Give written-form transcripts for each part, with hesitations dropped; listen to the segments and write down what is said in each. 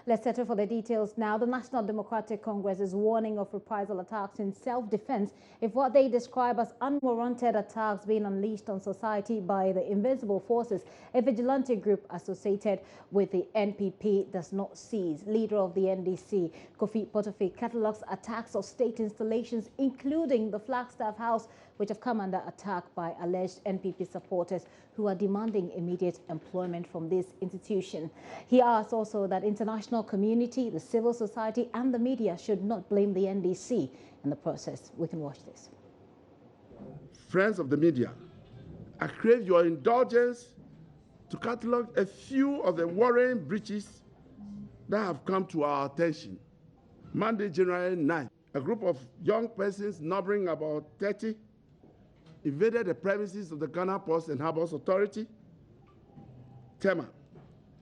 Let's settle for the details now. The National Democratic Congress is warning of reprisal attacks in self-defense if what they describe as unwarranted attacks being unleashed on society by the invisible forces, a vigilante group associated with the NPP, does not cease. Leader of the NDC, Kofi catalogues attacks of state installations, including the Flagstaff House, which have come under attack by alleged NPP supporters who are demanding immediate employment from this institution. He asks also that international community, the civil society and the media should not blame the NDC in the process. We can watch this. Friends of the media, I crave your indulgence to catalogue a few of the worrying breaches that have come to our attention. Monday, January 9th, a group of young persons numbering about 30 invaded the premises of the Ghana Ports and Harbours Authority, TEMA,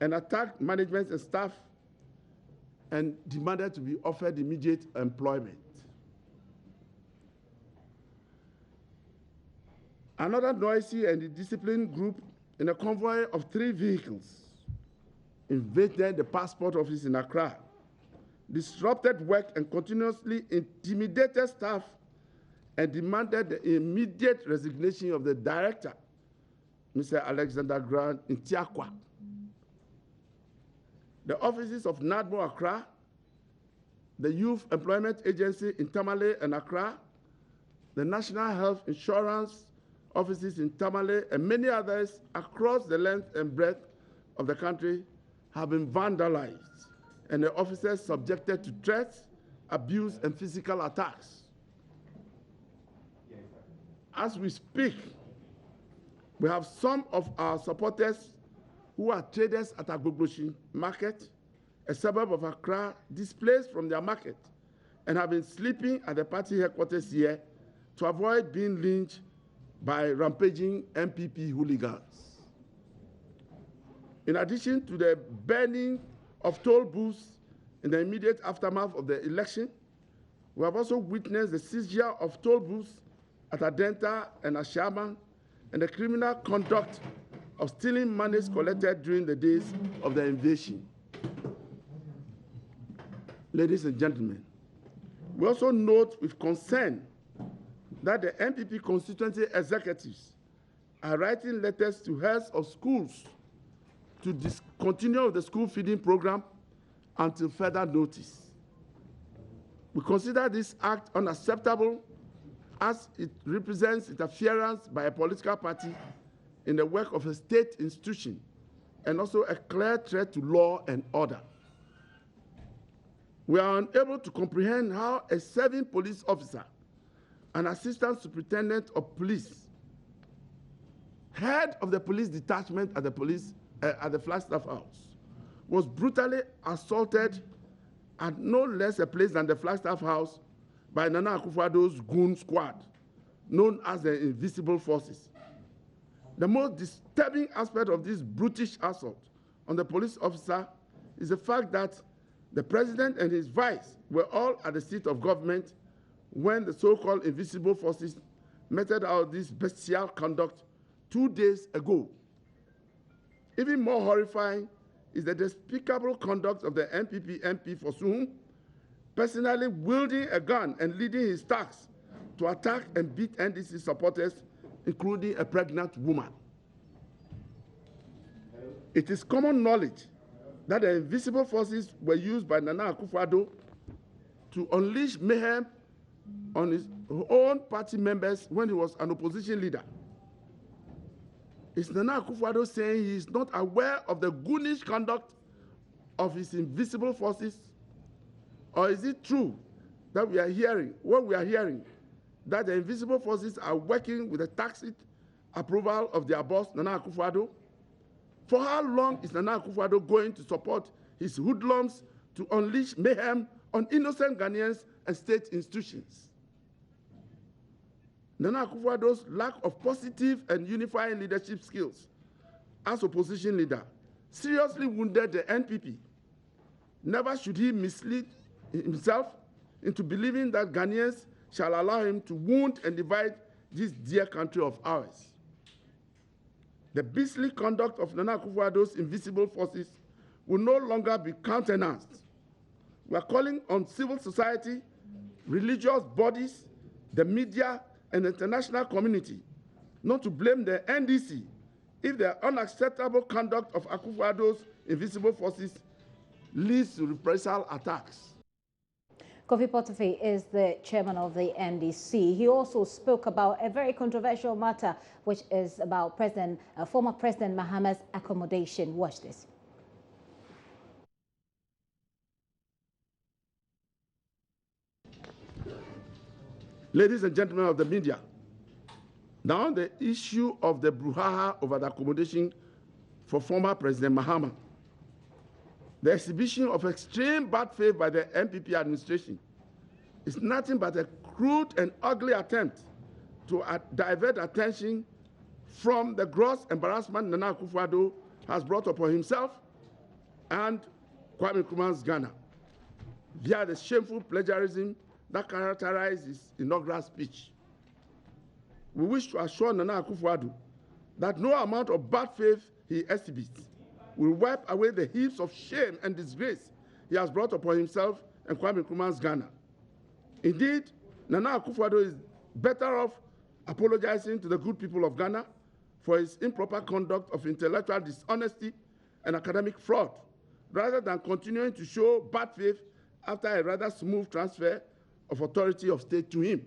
and attacked management and staff and demanded to be offered immediate employment. Another noisy and indisciplined group in a convoy of 3 vehicles invaded the passport office in Accra, disrupted work and continuously intimidated staff and demanded the immediate resignation of the director, Mr. Alexander Grant in Tiakwa. The offices of NADMO Accra, the Youth Employment Agency in Tamale and Accra, the National Health Insurance offices in Tamale, and many others across the length and breadth of the country have been vandalized, and the officers subjected to threats, abuse, and physical attacks. As we speak, we have some of our supporters who are traders at Agbogboshi Market, a suburb of Accra, displaced from their market and have been sleeping at the party headquarters here to avoid being lynched by rampaging NPP hooligans. In addition to the burning of toll booths in the immediate aftermath of the election, we have also witnessed the seizure of toll booths at Adenta and Ashama, and the criminal conduct of stealing monies collected during the days of the invasion. Ladies and gentlemen, we also note with concern that the NPP constituency executives are writing letters to heads of schools to discontinue the school feeding program until further notice. We consider this act unacceptable as it represents interference by a political party in the work of a state institution and also a clear threat to law and order. We are unable to comprehend how a serving police officer, an assistant superintendent of police, head of the police detachment at the Flagstaff House, was brutally assaulted at no less a place than the Flagstaff House by Nana Akufo-Addo's goon squad, known as the Invisible Forces. The most disturbing aspect of this brutish assault on the police officer is the fact that the president and his vice were all at the seat of government when the so-called Invisible Forces meted out this bestial conduct 2 days ago. Even more horrifying is the despicable conduct of the NPP MP Forceful, personally wielding a gun and leading his thugs to attack and beat NDC supporters, including a pregnant woman. It is common knowledge that the invisible forces were used by Nana Akufo-Addo to unleash mayhem on his own party members when he was an opposition leader. Is Nana Akufo-Addo saying he is not aware of the ghoulish conduct of his invisible forces? Or is it true that we are hearing, that the invisible forces are working with the tacit approval of their boss, Nana Akufo-Addo? For how long is Nana Akufo-Addo going to support his hoodlums to unleash mayhem on innocent Ghanaians and state institutions? Nana Akufo-Addo's lack of positive and unifying leadership skills as opposition leader seriously wounded the NPP. Never should he mislead himself into believing that Ghanaians shall allow him to wound and divide this dear country of ours. The beastly conduct of Nana Akufo-Addo's invisible forces will no longer be countenanced. We are calling on civil society, religious bodies, the media, and the international community not to blame the NDC if the unacceptable conduct of Akufo-Addo's invisible forces leads to reprisal attacks. Kofi Potofei is the chairman of the NDC. He also spoke about a very controversial matter, which is about former President Mahama's accommodation. Watch this. Ladies and gentlemen of the media, now the issue of the brouhaha over the accommodation for former President Mahama. The exhibition of extreme bad faith by the NPP administration is nothing but a crude and ugly attempt to divert attention from the gross embarrassment Nana Akufo-Addo has brought upon himself and Kwame Nkrumah's Ghana via the shameful plagiarism that characterized his inaugural speech. We wish to assure Nana Akufo-Addo that no amount of bad faith he exhibits will wipe away the heaps of shame and disgrace he has brought upon himself and Kwame Nkrumah's Ghana. Indeed, Nana Akufo-Addo is better off apologizing to the good people of Ghana for his improper conduct of intellectual dishonesty and academic fraud, rather than continuing to show bad faith after a rather smooth transfer of authority of state to him.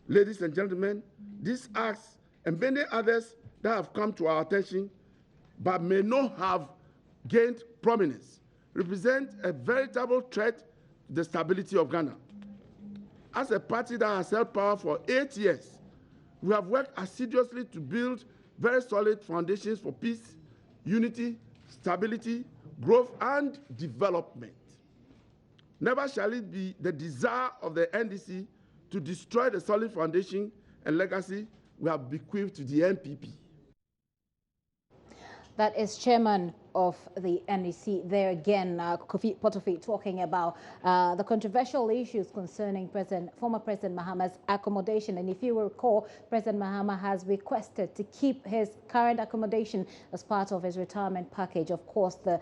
Ladies and gentlemen, these acts and many others that have come to our attention but may not have gained prominence represent a veritable threat to the stability of Ghana. As a party that has held power for 8 years, we have worked assiduously to build very solid foundations for peace, unity, stability, growth, and development. Never shall it be the desire of the NDC to destroy the solid foundation and legacy we have bequeathed to the NPP. That is chairman of the NDC there again, Kofi Potofei, talking about the controversial issues concerning former President Mahama's accommodation. And if you will recall, President Mahama has requested to keep his current accommodation as part of his retirement package. Of course, the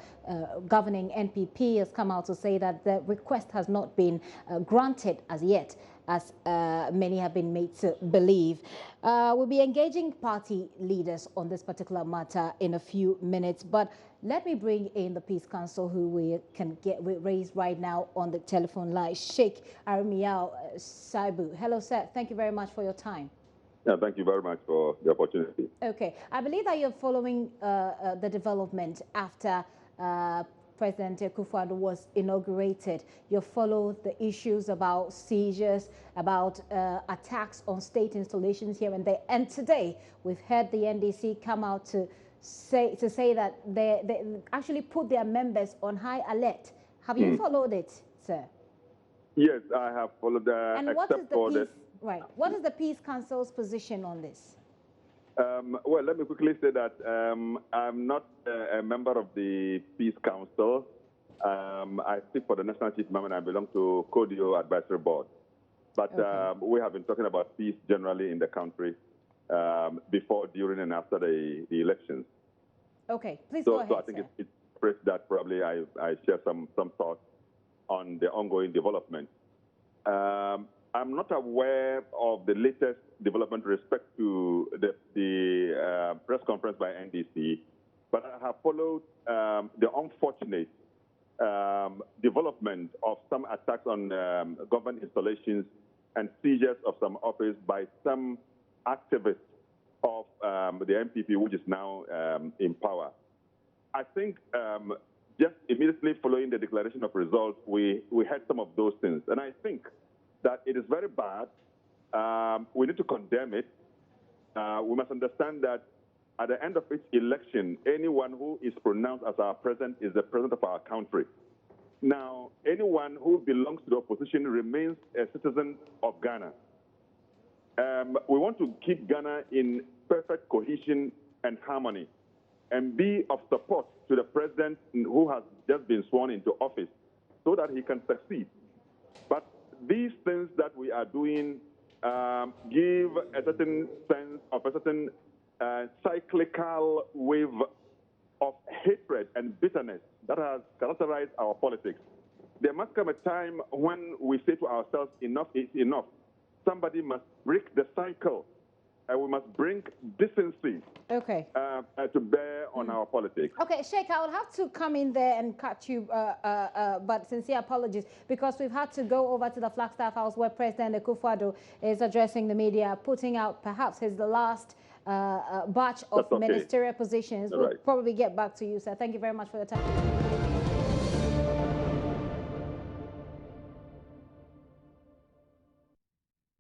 governing NPP has come out to say that the request has not been granted as yet, as many have been made to believe. We'll be engaging party leaders on this particular matter in a few minutes, but let me bring in the Peace Council, who we can get raised right now on the telephone line. Sheikh Armiao Saibu. Hello, sir. Thank you very much for your time. Yeah, thank you very much for the opportunity. Okay. I believe that you're following the development after President Akufo-Addo was inaugurated. You followed the issues about seizures, about attacks on state installations here and there. And today, we've heard the NDC come out to say that they actually put their members on high alert. Have you followed it, sir? Yes, I have followed the. And what is the Peace, right? What is the Peace Council's position on this? Well, let me quickly say that I'm not a member of the Peace Council. I speak for the National Chief Imam and I belong to CODIO Advisory Board. But okay, we have been talking about peace generally in the country before, during, and after the elections. Okay, please go ahead, so I think it's pressed that probably I share some thoughts on the ongoing development. I'm not aware of the latest development with respect to the press conference by NDC, but I have followed the unfortunate development of some attacks on government installations and seizures of some office by some activists of the NPP, which is now in power. I think just immediately following the declaration of results, we had some of those things. And I think that it is very bad. We need to condemn it. We must understand that at the end of each election, anyone who is pronounced as our president is the president of our country. Now, anyone who belongs to the opposition remains a citizen of Ghana. We want to keep Ghana in perfect cohesion and harmony and be of support to the president who has just been sworn into office so that he can succeed. But these things that we are doing give a certain sense of a certain cyclical wave of hatred and bitterness that has characterized our politics. There must come a time when we say to ourselves, enough is enough. Somebody must break the cycle, and we must bring decency to bear on our politics. Okay, Sheikh, I will have to come in there and cut you, but sincere apologies, because we've had to go over to the Flagstaff House where President Akufo-Addo is addressing the media, putting out perhaps his last batch of ministerial positions. We'll probably get back to you, sir. Thank you very much for your time.